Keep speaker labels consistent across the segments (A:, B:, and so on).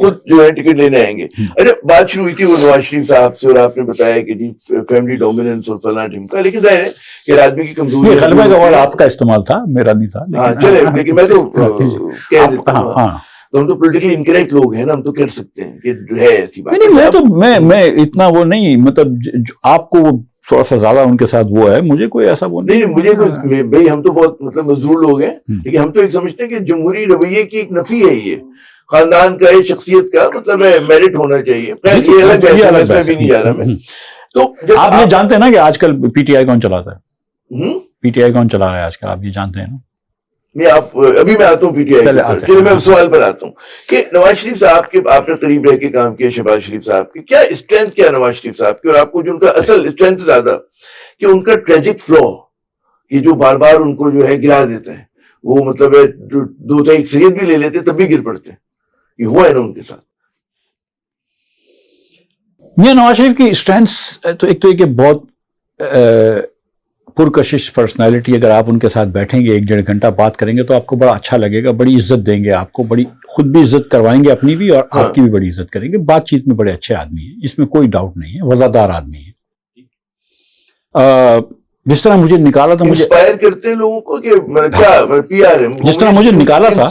A: خود جو ہے ٹکٹ لینے آئیں گے. اچھا بات شروع ہوئی تھی وہ نواز شریف صاحب سے اور آپ نے بتایا کہ جی فیملی ڈومیننس اور فلاں ڈھمکا, لیکن ظاہر ہے کہ آدمی کی کمزوری
B: غلبہ کا ورڈ آپ کا استعمال تھا, میرا نہیں تھا.
A: ہاں چلے, لیکن میں تو کہہ دیتا ہوں, تو ہم تو پولیٹیکلی انکریکٹ لوگ ہیں نا, ہم تو کہہ سکتے ہیں کہ ہے ایسی بات.
B: نہیں میں اتنا وہ نہیں, مطلب آپ کو وہ تھوڑا سا زیادہ ان کے ساتھ وہ ہے, مجھے کوئی ایسا وہ نہیں.
A: مجھے کوئی بھائی, ہم تو بہت مطلب مزدور لوگ ہیں, لیکن ہم تو ایک سمجھتے ہیں کہ جمہوری رویے کی ایک نفی ہے, یہ خاندان کا ہے, شخصیت کا مطلب ہے, میرٹ ہونا چاہیے. یہ الگ بحث میں بھی نہیں جا رہا میں. تو
B: آپ یہ جانتے ہیں نا کہ آج کل پی ٹی آئی کون چلاتا ہے, پی ٹی آئی کون چلا رہا ہے آج کل, آپ یہ جانتے ہیں نا.
A: ابھی میں آتا ہوں پی ٹی آئی, چلے میں اس سوال پر آتا ہوں کہ نواز شریف صاحب کے آپ نے قریب رہ کے کام کیا, شہباز شریف صاحب کی کیا اسٹرینتھ کیا نواز شریف صاحب کی, اور آپ کو جو ان کا اصل اسٹرینتھ زیادہ کہ ان کا ٹریجک فلو, یہ جو بار بار ان کو جو ہے گرا دیتا ہے, وہ مطلب ہے دو تو اکثریت بھی لے لیتے تب بھی گر پڑتے, یہ ہوا ہے نا ان کے ساتھ.
B: میاں نواز شریف کی اسٹرینتھ تو ایک تو یہ کہ بہت پرکشش پرسنالٹی, اگر آپ ان کے ساتھ بیٹھیں گے 1-1.5 گھنٹہ بات کریں گے تو آپ کو بڑا اچھا لگے گا, بڑی عزت دیں گے آپ کو, بڑی خود بھی عزت کروائیں گے اپنی بھی, اور آپ کی بھی بڑی عزت کریں گے. بات چیت میں بڑے اچھے آدمی ہیں, اس میں کوئی ڈاؤٹ نہیں ہے, وفادار آدمی ہے. جس طرح مجھے نکالا تھا, مجھے
A: انسپائر کرتے ہیں لوگوں کو کہ کیا پی آر ہے,
B: جس طرح مجھے نکالا تھا,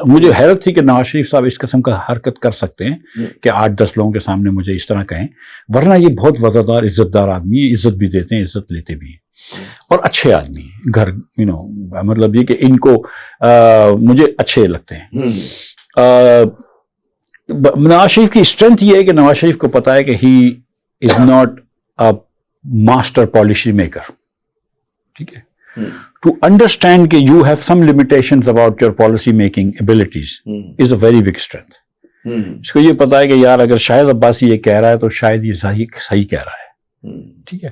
B: مجھے حیرت تھی کہ نواز شریف صاحب اس قسم کا حرکت کر سکتے ہیں کہ 8-10 لوگوں کے سامنے مجھے اس طرح کہیں, ورنہ یہ بہت وفادار عزت دار آدمی ہے, عزت بھی دیتے ہیں, عزت لیتے بھی ہیں, اور اچھے آدمی ہیں. گھر مطلب یہ کہ ان کو مجھے اچھے لگتے ہیں. نواز شریف کی اسٹرینتھ یہ ہے کہ نواز شریف کو پتا ہے کہ he is not a master policy maker. ٹھیک ہے, ٹو انڈرسٹینڈ کہ you have some limitations about your policy making abilities is a very big strength. اس کو یہ پتا ہے کہ یار اگر شاہد عباسی یہ کہہ رہا ہے تو شاید یہ صحیح کہہ رہا ہے. ٹھیک ہے,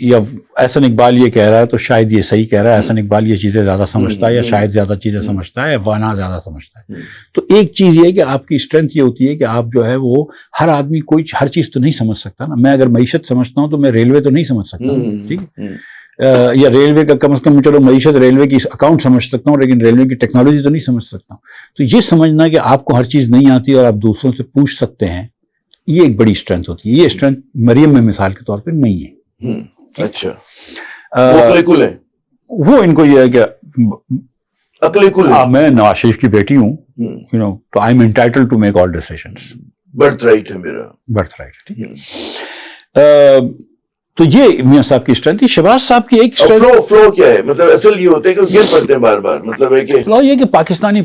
B: یا احسن اقبال یہ کہہ رہا ہے تو شاید یہ صحیح کہہ رہا ہے, احسن اقبال یہ چیزیں زیادہ سمجھتا ہے, یا شاید زیادہ چیزیں سمجھتا ہے, یا وانا زیادہ سمجھتا ہے. تو ایک چیز یہ ہے کہ آپ کی اسٹرینتھ یہ ہوتی ہے کہ آپ جو ہے وہ ہر آدمی کوئی ہر چیز تو نہیں سمجھ سکتا نا. میں اگر معیشت سمجھتا ہوں تو میں ریلوے تو نہیں سمجھ سکتا, ٹھیک ہے, یا ریلوے کا کم از کم چلو معیشت ریلوے کی اکاؤنٹ سمجھ سکتا ہوں, لیکن ریلوے کی ٹیکنالوجی تو نہیں سمجھ سکتا ہوں. تو یہ سمجھنا کہ آپ کو ہر چیز نہیں آتی اور آپ دوسروں سے پوچھ سکتے ہیں, یہ ایک بڑی اسٹرینتھ ہوتی ہے. یہ اسٹرینتھ مریم میں مثال کے طور پہ نہیں ہے.
A: اچھا,
B: وہ ان کو یہ ہے کہ
A: میں
B: نواز شریف کی بیٹی ہوں, تو I am entitled to make all decisions,
A: birth right ہے میرا,
B: برتھ رائٹ. ٹھیک ہے, تو یہ میاں صاحب کی اسٹرینتھ تھی. شہباز صاحب کی ایک
A: فلو کیا ہے, مطلب اصل یہ ہوتا ہے کہ گر پڑتے ہیں بار بار, مطلب ہے کہ
B: فلو یہ کہ پاکستانی